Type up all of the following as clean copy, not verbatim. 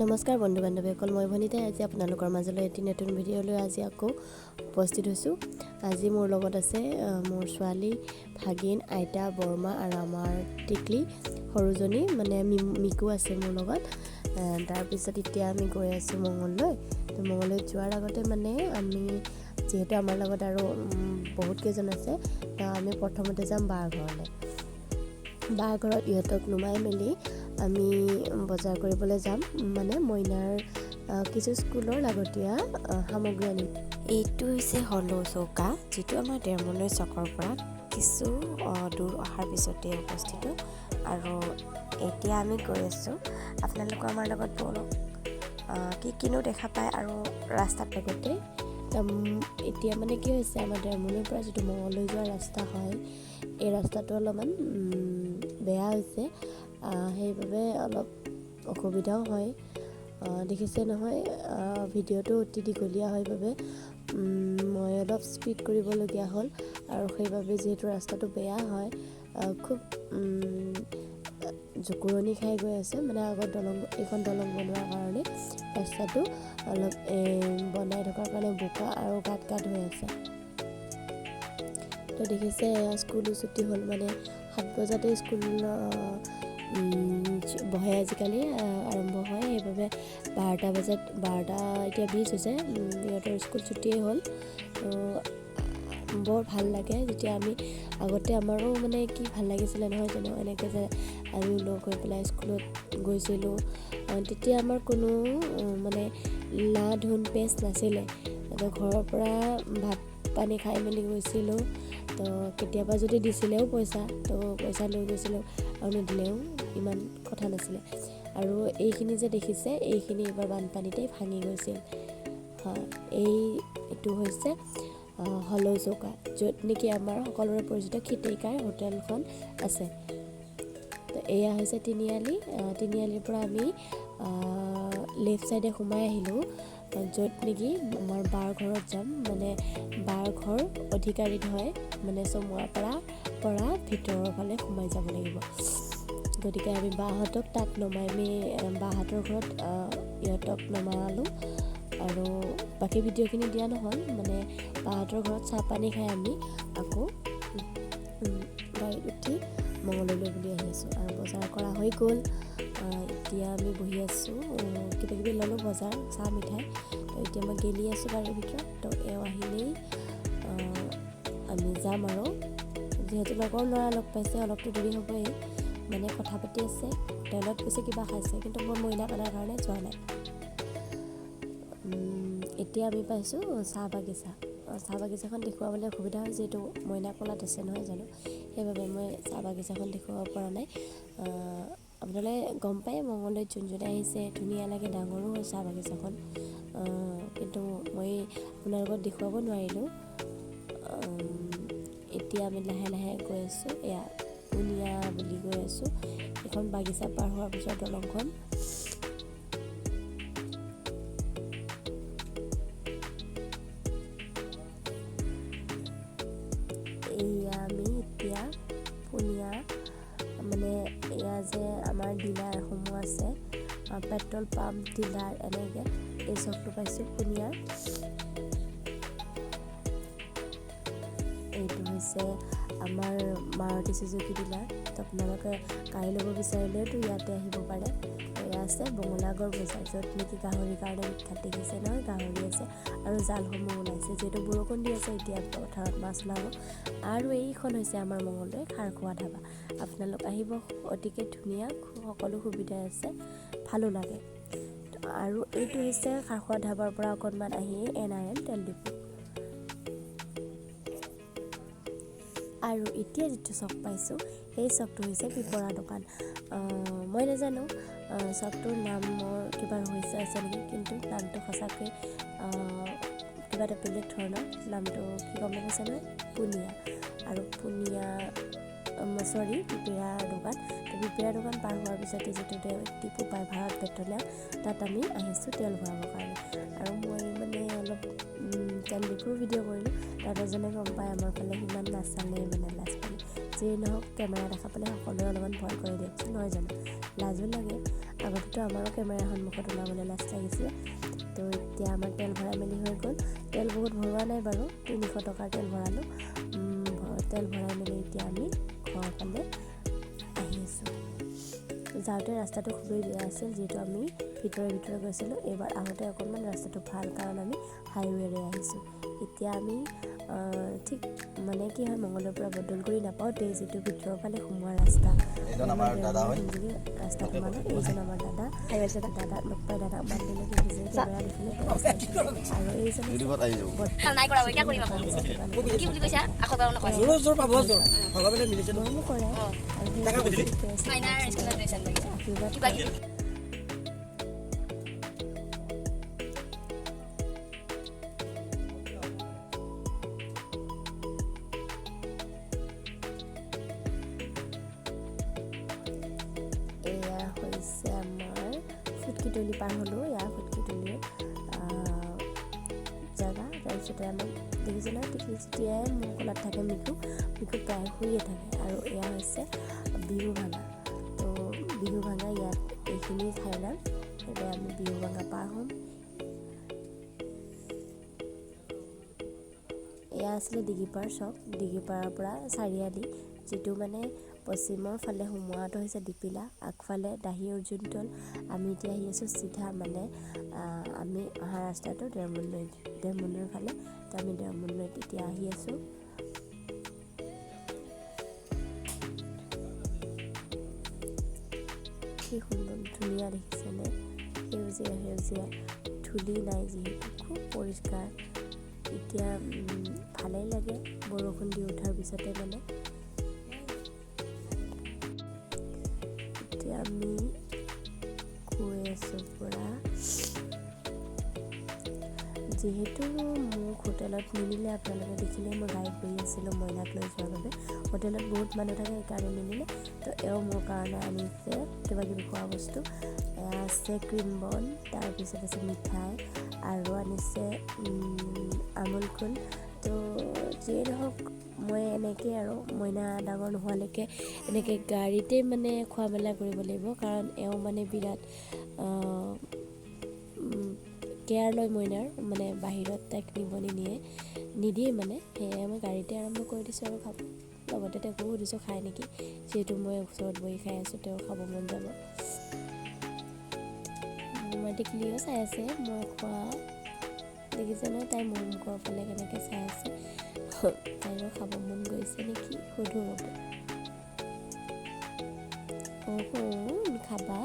নমস্কাৰ বন্ধু বান্ধৱীসকল, মই ভনিতাই আজি আপোনালোকৰ মাজলৈ এটি নতুন ভিডিঅ' লৈ আজি আকৌ উপস্থিত হৈছোঁ। আজি মোৰ লগত আছে মোৰ ছোৱালী, ভাগিন, আইতা, বৰমা আৰু আমাৰ টিকলি সৰুজনী মানে মিকু আছে মোৰ লগত। তাৰপিছত এতিয়া আমি গৈ আছোঁ মঙললৈ। তো মঙললৈ যোৱাৰ আগতে মানে আমি যিহেতু আমাৰ লগত আৰু বহুত কেইজন আছে, তো আমি প্ৰথমতে যাম বাৰ ঘৰলৈ। বাৰ ঘৰত ইহঁতক নুমাই মেলি আমি বজাৰ কৰিবলৈ যাম, মানে মইনাৰ কিছু স্কুলৰ লাগতীয়া সামগ্ৰী আনিম। এইটো হৈছে হলৌ চৌকা, যিটো আমাৰ ডেৰমলৈ চকৰ পৰা কিছু দূৰ অহাৰ পিছতে অৱস্থিত। আৰু এতিয়া আমি গৈ আছোঁ, আপোনালোকৰ আমাৰ লগত বলক কি কিনো দেখা পায়। আৰু ৰাস্তাত লগতে এতিয়া মানে কি হৈছে, আমাৰ ডেৰমলৈৰ পৰা যিটো মঙললৈ যোৱা ৰাস্তা হয়, এই ৰাস্তাটো অলপমান বেয়া হৈছে, সেইবাবে অলপ অসুবিধাও হয়। দেখিছে নহয়, ভিডিঅ'টো অতি দীঘলীয়া হয় বাবে মই অলপ স্পীড কৰিবলগীয়া হ'ল। আৰু সেইবাবে যিহেতু ৰাস্তাটো বেয়া হয়, খুব জোকুৰণি খাই গৈ আছে। মানে আগত এইখন দলং বনোৱাৰ কাৰণে ৰাস্তাটো অলপ বনাই থকাৰ কাৰণে বোকা আৰু গাঁত হৈ আছে। তো দেখিছে স্কুলো ছুটি হ'ল, মানে 7 বজাতে স্কুল বহে আজিকালি, আৰম্ভ হয়। সেইবাবে 12 এতিয়া 20 হৈছে, সিহঁতৰ স্কুল ছুটিয়েই হ'ল। বৰ ভাল লাগে যেতিয়া আমি আগতে আমাৰো মানে কি ভাল লাগিছিলে নহয় জানো, এনেকৈ যে আমি লগ হৈ পেলাই স্কুলত গৈছিলোঁ। তেতিয়া আমাৰ কোনো মানে লা ধুন পেচ নাছিলে। তো ঘৰৰ পৰা ভাত পানী খাই মেলি গৈছিলোঁ। তো কেতিয়াবা যদি দিছিলেও পইচা, তো পইচা লৈ গৈছিলোঁ, আৰু নিদিলেও ইমান কথা নাছিলে। আৰু এইখিনি যে দেখিছে, এইখিনি এইবাৰ বানপানীতেই ভাঙি গৈছিল। এইটো হৈছে হলৌ চৌকা, য'ত নেকি আমাৰ সকলোৰে পৰিচিত খিতেইকাৰ হোটেলখন আছে। তো এয়া হৈছে তিনিআলি। তিনিআলিৰ পৰা আমি লেফ্ট ছাইডে সোমাই আহিলোঁ, য'ত নেকি আমাৰ বাৰ ঘৰত যাম। মানে বাৰ ঘৰ অধিকাৰীত হয়, মানে চমুৱাৰ পৰা ভিতৰৰ ফালে সোমাই যাব লাগিব। গতিকে আমি বাহঁতক তাত নমাই বাহঁতৰ ঘৰত ইহঁতক নমালোঁ। আৰু বাকী ভিডিঅ'খিনি দিয়া নহ'ল, মানে বাহঁতৰ ঘৰত চাহ পানী খাই আমি আকৌ গাড়ীত উঠি মঙললৈ বুলি আহি আছোঁ। আৰু বজাৰ কৰা হৈ গ'ল। এতিয়া আমি বহি আছোঁ, কিবা কিবি ল'লোঁ বজাৰ, চাহ মিঠাই। তো এতিয়া মই গেলি আছোঁ গাড়ীৰ ভিতৰত। তো এওঁ আহিলেই আমি যাম। আৰু যিহেতু লগৰ ল'ৰা লগ পাইছে, অলপতো দেৰি হ'বই, মানে কথা পাতি আছে, হোটেলত গৈছে, কিবা খাইছে, কিন্তু মই মইনাক অনাৰ কাৰণে যোৱা নাই। এতিয়া আমি পাইছোঁ চাহ বাগিচাখন দেখুৱাবলৈ অসুবিধা হয়, যিহেতু মইনা কোলাত আছে নহয় জানো, সেইবাবে মই চাহ বাগিচাখন দেখুৱাব পৰা নাই। আপোনালোকে গম পায় মঙলদৈত যোনজনে আহিছে, ধুনীয়া লাগে, ডাঙৰো হয় চাহ বাগিচাখন, কিন্তু মই আপোনালোকক দেখুৱাব নোৱাৰিলোঁ। এতিয়া আমি লাহে লাহে গৈ আছোঁ, এয়া পুনিয়া বুলি গৈ আছোঁ। এখন বাগিচা পাৰ হোৱাৰ পিছত দলংখন। এয়া আমি এতিয়া পুনিয়া, মানে এয়া যে আমাৰ ডিলাৰসমূহ আছে, পেট্ৰল পাম্প ডিলাৰ, এনেকৈ এই চবটো পাইছোঁ পুনিয়াৰ। এইটো হৈছে আমাৰ মাৰুতি চুজুকি ডিলাৰ। তো আপোনালোকে গাড়ী ল'ব বিচাৰিলেওতো ইয়াতে আহিব পাৰে। এয়া আছে বঙলাগড় বজাৰ, য'ত নেকি গাহৰিৰ কাৰণে বিখ্যাত। দেখিছে নহয়, গাহৰি আছে আৰু জালসমূহ ওলাইছে, যিহেতু বৰষুণ দি আছে, এতিয়া পথাৰত মাছ ওলাব। আৰু এইখন হৈছে আমাৰ মঙলদৈ খাৰখোৱা ধাবা। আপোনালোক আহিব, অতিকে ধুনীয়া, সকলো সুবিধা আছে, ভালো লাগে। আৰু এইটো হৈছে খাৰখোৱা ধাবাৰ পৰা অকণমান আহি NRL তেল ডিপু। আৰু এতিয়া যিটো চক পাইছোঁ, সেই চকটো হৈছে পিপৰা দোকান। মই নাজানো চকটোৰ নামৰ কিবা ৰহস্য আছে নেকি, কিন্তু নামটো সঁচাকৈ কিবা এটা বেলেগ ধৰণৰ। নামটো কি গম পাইছে নহয়, পুনিয়া। আৰু পুনিয়া পিপৰা দোকান। তো পিপৰা দোকান পাৰ হোৱাৰ পিছতে যিটো ডিপু পায় ভাৰত পেট্ৰলিয়াম, তাত আমি আহিছোঁ তেল ভৰাবৰ কাৰণে। আৰু মই মানে অলপ তেল ডিপুৰ ভিডিঅ' কৰিলোঁ, তাত এজনে গম পায় আমাৰ ফালে সিমান নাচালে, মানে লাজ পালে। যিয়ে নহওক, কেমেৰা দেখা পালে সকলোৱে অলপমান ভয় কৰি দিয়কচোন, নহয় জানো, লাজো লাগে। আগতেতো আমাৰো কেমেৰা সন্মুখত ওলাবলৈ লাজ লাগিছিলে। তো এতিয়া আমাৰ তেল ভৰাই মেলি হৈ গ'ল। তেল বহুত ভৰোৱা নাই বাৰু, 300 টকাৰ তেল ভৰালোঁ। তেল ভৰাই মেলি এতিয়া আমি ঘৰৰ ফালে আহি আছোঁ। যাওঁতে ৰাস্তাটো খুবেই বেয়া আছিল, যিহেতু আমি ভিতৰে গৈছিলোঁ। এইবাৰ আহোঁতে অকণমান ৰাস্তাটো ভাল, কাৰণ আমি হাইৱেৰে আহিছোঁ। এতিয়া আমি ঠিক মানে কি হয়, মঙলৰ পৰা বদল কৰি নাপাওঁতে যিটো ভিতৰৰ ফালে সোমোৱা ৰাস্তা, ৰাস্তাটো মানে এইজন আমাৰ দাদা লগ পাই দাদাক মাত দিলে, কিন্তু যে কেমেৰা দেখিলে আৰু এইজন এয়া হৈছে আমাৰ ফুটকিটলি পাৰ হ'লোঁ। ইয়াৰ ফুটকিটলিৰ জেগা। তাৰপিছতে আমাক দেখিছে নহয়, টিকলি যেতিয়াই মোৰ কোলাত থাকে মিকু প্ৰায় শুইয়ে থাকে। আৰু এয়া হৈছে বিহু ভাঙা। তো বিহু ভাঙা ইয়াত এইখিনি ঠাইৰ নাম। এতিয়া আমি বিহু ভাঙা পাৰ হ'ম। এয়া আছিলে ডিগিপাৰ চক। ডিগিপাৰৰ পৰা চাৰিআলি, যিটো মানে পশ্চিমৰ ফালে সোমোৱাটো হৈছে ডিপিলা, আগফালে দাহি অৰ্জুনতল। আমি এতিয়া আহি আছোঁ চিধা, মানে আমি অহা ৰাস্তাটো দেৰমুণ্ডৈৰ ফালে। তো আমি দেৰমুণ্ডৈত এতিয়া আহি আছোঁ। কি সুন্দৰ ধুনীয়া দেখিছেনে, সেউজীয়া ধূলি নাই, যিহেতু খুব পৰিষ্কাৰ। এতিয়া ভালেই লাগে বৰষুণ দি উঠাৰ পিছতে। মানে এতিয়া আমি গৈ আছোঁ পূৰা। যিহেতু মোক হোটেলত নিনিলে, আপোনালোকে দেখিলে মই গাড়ীত বহি আছিলোঁ মইনাক লৈ যোৱাৰ বাবে। হোটেলত বহুত মানুহ থাকে, সেইকাৰণে নিনিলে। তো এওঁ মোৰ কাৰণে আনিছে কিবাকিবি খোৱা বস্তু। এয়া আছে ক্ৰীম বন, তাৰপিছত আছে মিঠাই, আৰু আনিছে আমুল কুল। তো যিয়ে নহওক, মই এনেকৈ আৰু মইনা ডাঙৰ নোহোৱালৈকে এনেকৈ গাড়ীতে মানে খোৱা মেলা কৰিব লাগিব, কাৰণ এওঁ মানে বিৰাট কেয়াৰ লয় মইনাৰ, মানে বাহিৰত তাইক নিদিয়ে মানে। সেয়াই মই গাড়ীতে আৰম্ভ কৰি দিছোঁ আৰু খাব। লগতে তেওঁকো সুধিছোঁ খায় নেকি, যিহেতু মই ওচৰত বহি খাই আছোঁ, তেওঁ খাব মন যাব। মই টিকলিও চাই আছে মই খোৱা, দেখিছে নহয় তাই মোৰ মুখৰ ফালে কেনেকৈ চাই আছে। তাইৰো খাব মন গৈছে নেকি, সোধো ৰ'ব। খাবা,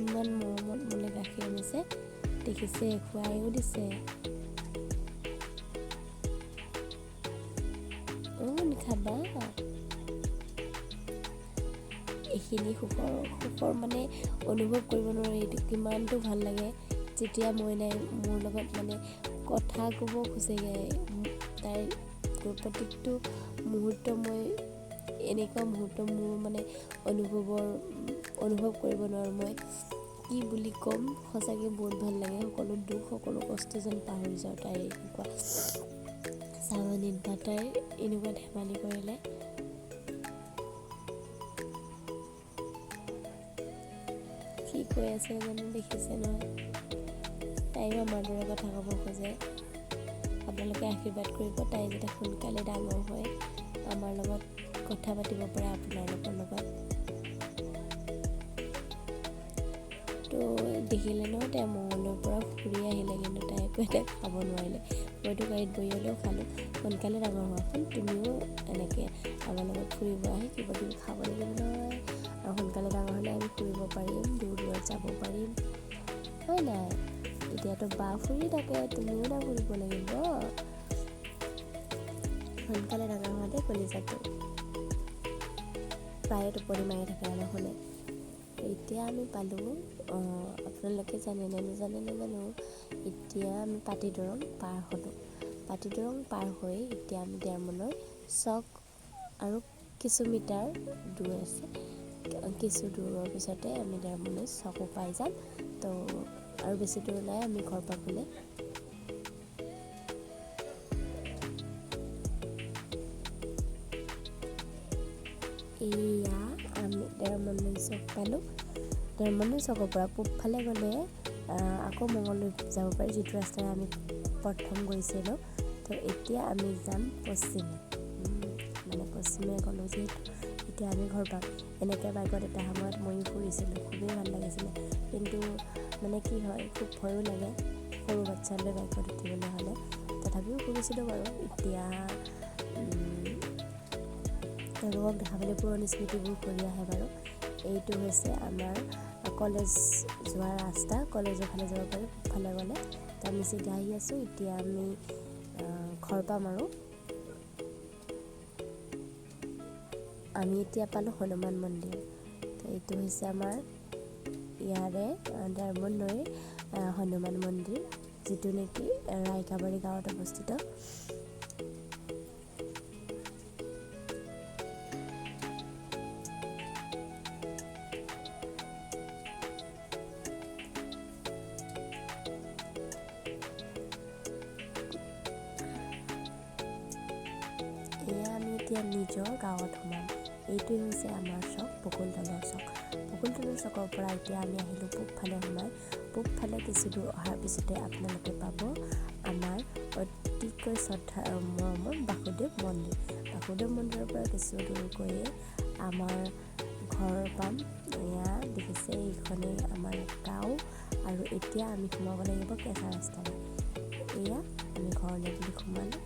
ইমান মৰমত মোলে গাখীৰ আনিছে, দেখিছে, খুৱাইও দিছে। খাবা। এইখিনি সুখৰ মানে অনুভৱ কৰিব নোৱাৰি, এইটো কিমানটো ভাল লাগে যেতিয়া মইনাই মোৰ লগত মানে কথা ক'ব খোজেগৈ। তাইৰ প্ৰত্যেকটো মুহূৰ্ত এনেকুৱা মুহূৰ্ত মোৰ মানে অনুভৱ কৰিব নোৱাৰোঁ। মই কি বুলি ক'ম, সঁচাকৈ বহুত ভাল লাগে। সকলো দুখ, সকলো কষ্ট যেন পাহৰি যাওঁ তাইৰ এনেকুৱা চাৱনিত বা তাইৰ এনেকুৱা ধেমালি কৰিলে। কি কৈ আছে জানো, দেখিছে নহয়, তাইও আমাৰ দৰে কথা ক'ব খোজে। আপোনালোকে আশীৰ্বাদ কৰিব, তাই যাতে সোনকালে ডাঙৰ হয়, আমাৰ লগত কথা পাতিব পাৰে, আপোনালোকৰ লগত। তো দেখিলে ন, তাই মঙলৰ পৰা ফুৰি আহিলে, কিন্তু তাই একো এটা খাব নোৱাৰিলে। মইতো গাড়ীত বহি হ'লেও খালোঁ। সোনকালে ডাঙৰ হোৱাচোন, তুমিও এনেকৈ আমাৰ লগত ফুৰিব আহি কিবা কিবি খাব লাগিব নহয়। আৰু সোনকালে ডাঙৰ হ'লে আমি ফুৰিব পাৰিম, দূৰত যাব পাৰিম, হয় নাই? এতিয়াতো বা ফুৰি থাকে, তুমিও না ফুৰিব লাগিব। সোনকালে ডাঙৰ হোৱাতে কলিজাটো প্ৰায়ে টোপনি মাৰি থাকে, নুশুনে। এতিয়া আমি পালোঁ, আপোনালোকে জানে নে নাজানে নাজানো, এতিয়া আমি পাতিদৰং পাৰ হ'লোঁ। পাতিদৰং পাৰ হৈ এতিয়া আমি দেৰমুণ্ডৈ চক আৰু কিছু মিটাৰ দূৰ আছে, কিছু দূৰৰ পিছতে আমি দেৰমুণ্ডৈ চকো পাই যাম। তো আৰু বেছি দূৰ নাই, আমি ঘৰ পাবলৈ। এয়া ধৰ্মলৈ চক পালোঁ। ধৰ্মলৈ চকৰ পৰা পূবফালে গ'লে আকৌ মঙললৈ যাব পাৰি, যিটো ৰাস্তাৰে আমি প্ৰথম গৈছিলোঁ। তো এতিয়া আমি যাম পশ্চিমে, মানে পশ্চিমে গ'লোঁ যিহেতু এতিয়া আমি ঘৰ পাম। এনেকৈ বাইকত এটা সময়ত ময়ো ফুৰিছিলোঁ, খুবেই ভাল লাগিছিলে। কিন্তু মানে কি হয়, খুব ভয়ো লাগে সৰু বাচ্ছালৈ বাইকত উঠিবলৈ হ'লে। তথাপিও ফুৰিছিলোঁ বাৰু। এতিয়া তেওঁলোকক দেখাবলৈ পুৰণি স্মৃতিবোৰ ঘূৰি আহে বাৰু। এইটো হৈছে আমাৰ কলেজ যোৱা ৰাস্তা, কলেজৰ ফালে যাব পাৰি পূবফালে গ'লে। তো আমি চিধা আহি আছোঁ, এতিয়া আমি ঘৰ পাম আৰু। আমি এতিয়া পালোঁ হনুমান মন্দিৰ। তো এইটো হৈছে আমাৰ ইয়াৰে ডায়মণ্ড নৈৰ হনুমান মন্দিৰ, যিটো নেকি ৰাইকাবাৰী গাঁৱত অৱস্থিত। এয়া আমি এতিয়া নিজৰ গাঁৱত সোমাম। এইটোৱে হৈছে আমাৰ চক, বকুলতলৰ চক। বকুলতলৰ চকৰ পৰা এতিয়া আমি আহিলোঁ পূবফালে সোমাই। পূবফালে কিছু দূৰ অহাৰ পিছতে আপোনালোকে পাব আমাৰ অতিকৈ মৰমৰ বাসুদেৱ মন্দিৰ। বাসুদেৱ মন্দিৰৰ পৰা কিছু দূৰ গৈয়ে আমাৰ ঘৰ পাম। এয়া দেখিছে, এইখনেই আমাৰ গাঁও। আৰু এতিয়া আমি সোমাব লাগিব কেঁচা ৰাস্তাৰে। এয়া আমি ঘৰলৈ বুলি সোমালোঁ।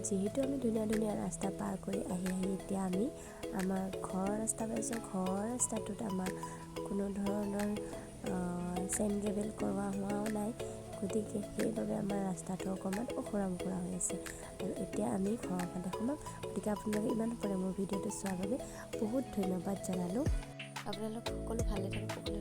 যিহেতু আমি ধুনীয়া ধুনীয়া ৰাস্তা পাৰ কৰি আহি এতিয়া আমি আমাৰ ঘৰৰ ৰাস্তা পাইছোঁ। ঘৰৰ ৰাস্তাটোত আমাৰ কোনো ধৰণৰ চেইন গ্ৰেভেল হোৱাও নাই, গতিকে সেইবাবে আমাৰ ৰাস্তাটো অকণমান ওখৰা মোখৰা হৈ আছে। আৰু এতিয়া আমি ঘৰৰ ফালে সোমাম। গতিকে আপোনালোকে ইমান পাৰে মোৰ ভিডিঅ'টো চোৱাৰ বাবে বহুত ধন্যবাদ জনালোঁ। আপোনালোক সকলো ভালে থাকক, সকলো